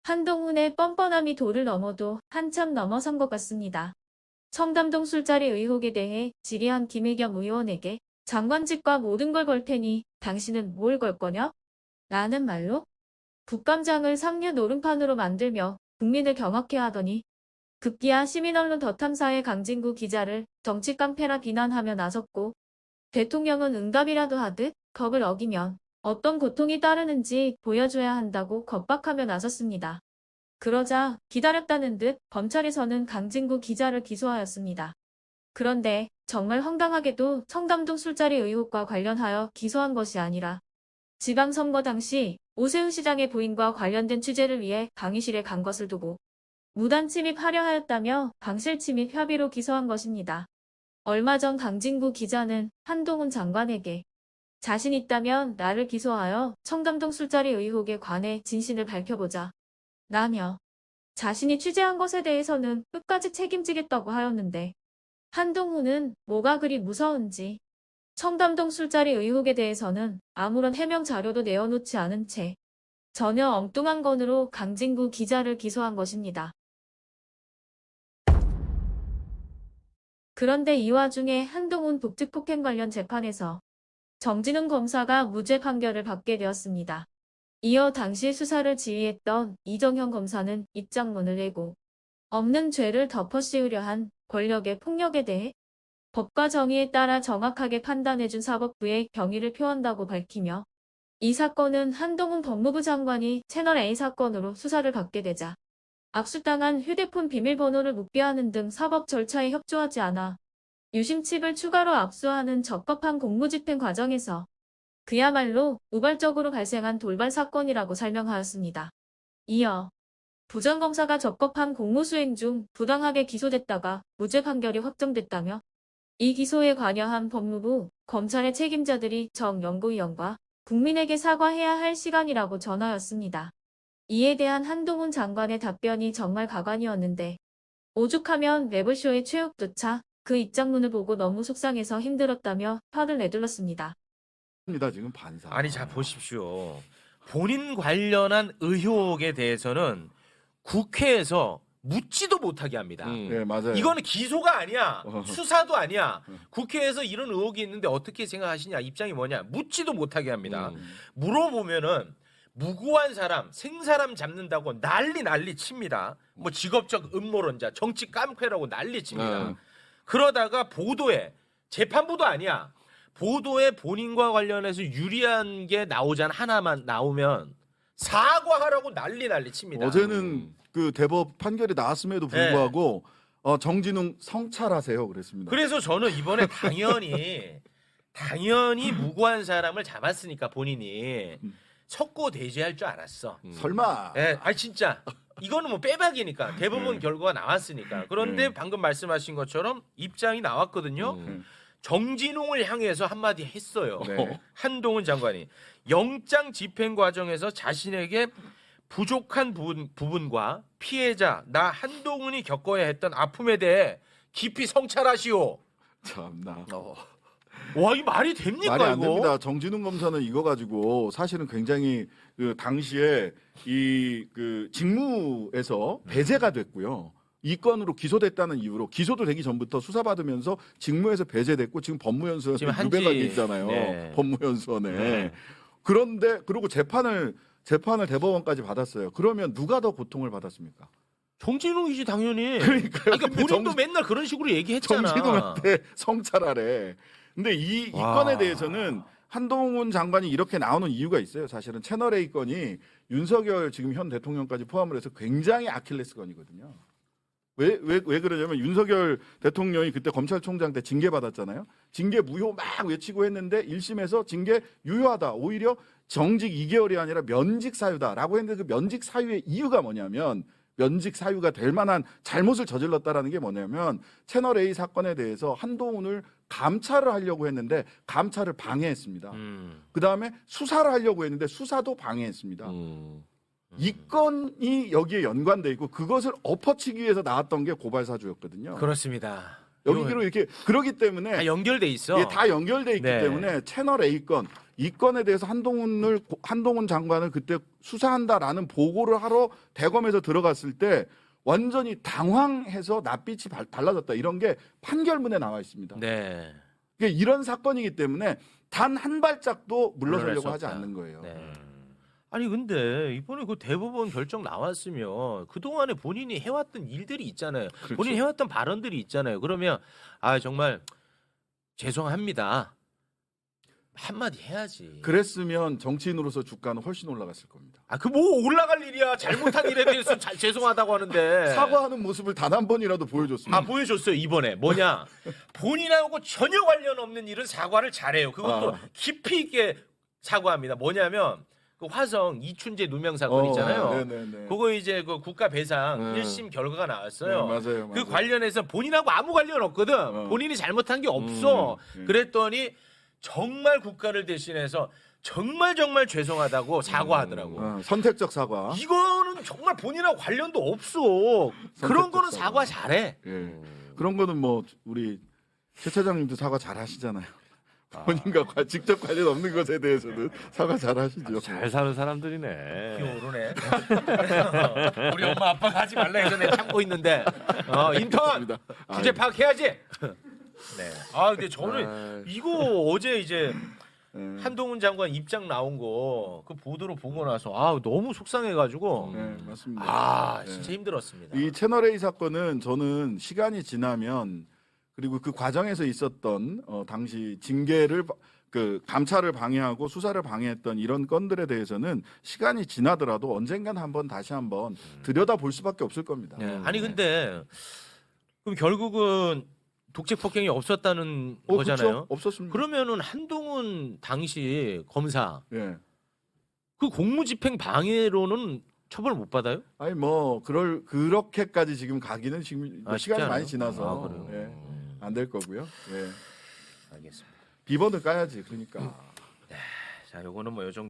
한동훈의 뻔뻔함이 도를 넘어도 한참 넘어선 것 같습니다. 청담동 술자리 의혹에 대해 질의한 김의겸 의원에게 장관직과 모든 걸 걸 테니 당신은 뭘 걸 거냐? 라는 말로 국감장을 상류 노름판으로 만들며 국민을 경악해 하더니 급기야 시민언론 더탐사의 강진구 기자를 정치 깡패라 비난하며 나섰고 대통령은 응답이라도 하듯 법을 어기면 어떤 고통이 따르는지 보여줘야 한다고 겁박하며 나섰습니다. 그러자 기다렸다는 듯 검찰에서는 강진구 기자를 기소하였습니다. 그런데 정말 황당하게도 청담동 술자리 의혹과 관련하여 기소한 것이 아니라 지방선거 당시 오세훈 시장의 부인과 관련된 취재를 위해 강의실에 간 것을 두고 무단 침입하려 하였다며 방실 침입 협의로 기소한 것입니다. 얼마 전 강진구 기자는 한동훈 장관에게 자신 있다면 나를 기소하여 청담동 술자리 의혹에 관해 진실을 밝혀보자 라며 자신이 취재한 것에 대해서는 끝까지 책임지겠다고 하였는데 한동훈은 뭐가 그리 무서운지 청담동 술자리 의혹에 대해서는 아무런 해명 자료도 내어놓지 않은 채 전혀 엉뚱한 건으로 강진구 기자를 기소한 것입니다. 그런데 이 와중에 한동훈 북측폭행 관련 재판에서 정진웅 검사가 무죄 판결을 받게 되었습니다. 이어 당시 수사를 지휘했던 이정현 검사는 입장문을 내고 없는 죄를 덮어씌우려 한 권력의 폭력에 대해 법과 정의에 따라 정확하게 판단해준 사법부의 경의를 표한다고 밝히며 이 사건은 한동훈 법무부 장관이 채널A 사건으로 수사를 받게 되자 압수당한 휴대폰 비밀번호를 묵비하는 등 사법 절차에 협조하지 않아 유심칩을 추가로 압수하는 적법한 공무집행 과정에서 그야말로 우발적으로 발생한 돌발 사건이라고 설명하였습니다. 이어 부장검사가 적법한 공무수행 중 부당하게 기소됐다가 무죄 판결이 확정됐다며 이 기소에 관여한 법무부, 검찰의 책임자들이 정 연구위원과 국민에게 사과해야 할 시간이라고 전하였습니다. 이에 대한 한동훈 장관의 답변이 정말 가관이었는데 오죽하면 매블쇼의 최욱조차 그 입장문을 보고 너무 속상해서 힘들었다며 화를 내둘렀습니다. 지금 반사. 아니 자 보십시오. 본인 관련한 의혹에 대해서는 국회에서 묻지도 못하게 합니다. 네, 맞아요. 이거는 기소가 아니야. 수사도 아니야. 음. 국회에서 이런 의혹이 있는데 어떻게 생각하시냐, 입장이 뭐냐, 묻지도 못하게 합니다. 물어보면은 무고한 사람, 생사람 잡는다고 난리 칩니다. 뭐 직업적 음모론자, 정치 깡패라고 난리 칩니다. 그러다가 보도에, 재판부도 아니야. 보도에 본인과 관련해서 유리한 게 나오잖아. 하나만 나오면 사과하라고 난리 칩니다. 어제는 그 대법 판결이 나왔음에도 불구하고 정진웅 성찰하세요 그랬습니다. 그래서 저는 이번에 당연히 무고한 사람을 잡았으니까 본인이 석고 대죄할 줄 알았어. 설마. 예, 아니 진짜 이거는 뭐 빼박이니까 대법원 결과가 나왔으니까. 그런데 방금 말씀하신 것처럼 입장이 나왔거든요. 정진웅을 향해서 한마디 했어요. 네. 한동훈 장관이 영장 집행 과정에서 자신에게 부족한 부분과 피해자 나 한동훈이 겪어야 했던 아픔에 대해 깊이 성찰하시오. 참나. 와, 이 말이 됩니까? 말이 안 이거? 됩니다. 정진웅 검사는 이거 가지고 사실은 굉장히 그 당시에 이 그 직무에서 배제가 됐고요. 이 건으로 기소됐다는 이유로 기소도 되기 전부터 수사받으면서 직무에서 배제됐고 지금 법무연수원에 지금 유배가 있잖아요. 네. 법무연수원에. 네. 그런데 그리고 재판을 대법원까지 받았어요. 그러면 누가 더 고통을 받았습니까? 정진웅이지 당연히. 그러니까요. 그러니까 근데 본인도 맨날 그런 식으로 얘기했잖아. 정진웅한테 성찰하래. 근데 이 건에 대해서는 한동훈 장관이 이렇게 나오는 이유가 있어요. 사실은 채널A 건이 윤석열 지금 현 대통령까지 포함을 해서 굉장히 아킬레스건이거든요. 왜 그러냐면 윤석열 대통령이 그때 검찰총장 때 징계 받았잖아요. 징계 무효 막 외치고 했는데 1심에서 징계 유효하다. 오히려 정직 2개월이 아니라 면직 사유다라고 했는데 그 면직 사유의 이유가 뭐냐면 면직 사유가 될 만한 잘못을 저질렀다라는 게 뭐냐면 채널A 사건에 대해서 한동훈을 감찰을 하려고 했는데 감찰을 방해했습니다. 그다음에 수사를 하려고 했는데 수사도 방해했습니다. 이 건이 여기에 연관돼 있고 그것을 엎어치기 위해서 나왔던 게 고발 사주였거든요. 그렇습니다. 여기로 이렇게 그러기 때문에 다 연결돼 있어. 다 연결돼 있기 네. 때문에 채널A 건 이 건에 대해서 한동훈 장관을 그때 수사한다라는 보고를 하러 대검에서 들어갔을 때 완전히 당황해서 낯빛이 달라졌다. 이런 게 판결문에 나와 있습니다. 네. 그러니까 이런 사건이기 때문에 단 한 발짝도 물러날 물러서려고 수 하지 없다. 않는 거예요. 네. 아니 근데 이번에 그 대법원 결정 나왔으면 그동안에 본인이 해왔던 일들이 있잖아요. 그렇죠. 본인이 해왔던 발언들이 있잖아요. 그러면 아 정말 죄송합니다. 한마디 해야지. 그랬으면 정치인으로서 주가는 훨씬 올라갔을 겁니다. 아 그 뭐 올라갈 일이야. 잘못한 일에 대해서 죄송하다고 하는데. 사과하는 모습을 단 한 번이라도 보여줬습니다. 아 보여줬어요 이번에 뭐냐 본인하고 전혀 관련 없는 일은 사과를 잘해요. 그것도 깊이 있게 사과합니다. 뭐냐면 그 화성 이춘재 누명 사건 있잖아요. 네네네. 그거 이제 그 국가 배상 네. 1심 결과가 나왔어요. 네, 맞아요. 그 관련해서 본인하고 아무 관련 없거든. 본인이 잘못한 게 없어. 그랬더니 정말 국가를 대신해서 정말 죄송하다고 사과하더라고. 선택적 사과. 이거는 정말 본인하고 관련도 없어. 그런 거는 사과 잘해. 예. 그런 거는 뭐 우리 최 차장님도 사과 잘 하시잖아요. 본인과 직접 관련 없는 것에 대해서는 사과 잘 하시죠. 잘 사는 사람들이네. 기어오르네. 우리 엄마 아빠가 하지 말라 해서 내가 참고 있는데. 인턴 주제 파악해야지. 네. 아 근데 저는 이거 어제 이제 한동훈 장관 입장 나온 거 그 보도로 보고 나서 아 너무 속상해가지고 네, 맞습니다. 아 진짜 힘들었습니다. 이 채널 A 사건은 저는 시간이 지나면 그리고 그 과정에서 있었던 당시 징계를 그 감찰을 방해하고 수사를 방해했던 이런 건들에 대해서는 시간이 지나더라도 언젠간 한번 다시 한번 들여다볼 수밖에 없을 겁니다. 네. 아니 근데 그럼 결국은 독재 폭행이 없었다는 거잖아요. 그렇죠? 없었습니다. 그러면은 한동훈 당시 검사 예. 그 공무집행 방해로는 처벌 못 받아요? 아니 뭐 그렇게까지 지금 가기는 지금 아, 시간이 쉽지 많이 않아요? 지나서 아, 그래요? 안 될 거고요. 예. 알겠습니다. 비번을 까야지 그러니까. 자, 요거는 뭐 요 정도.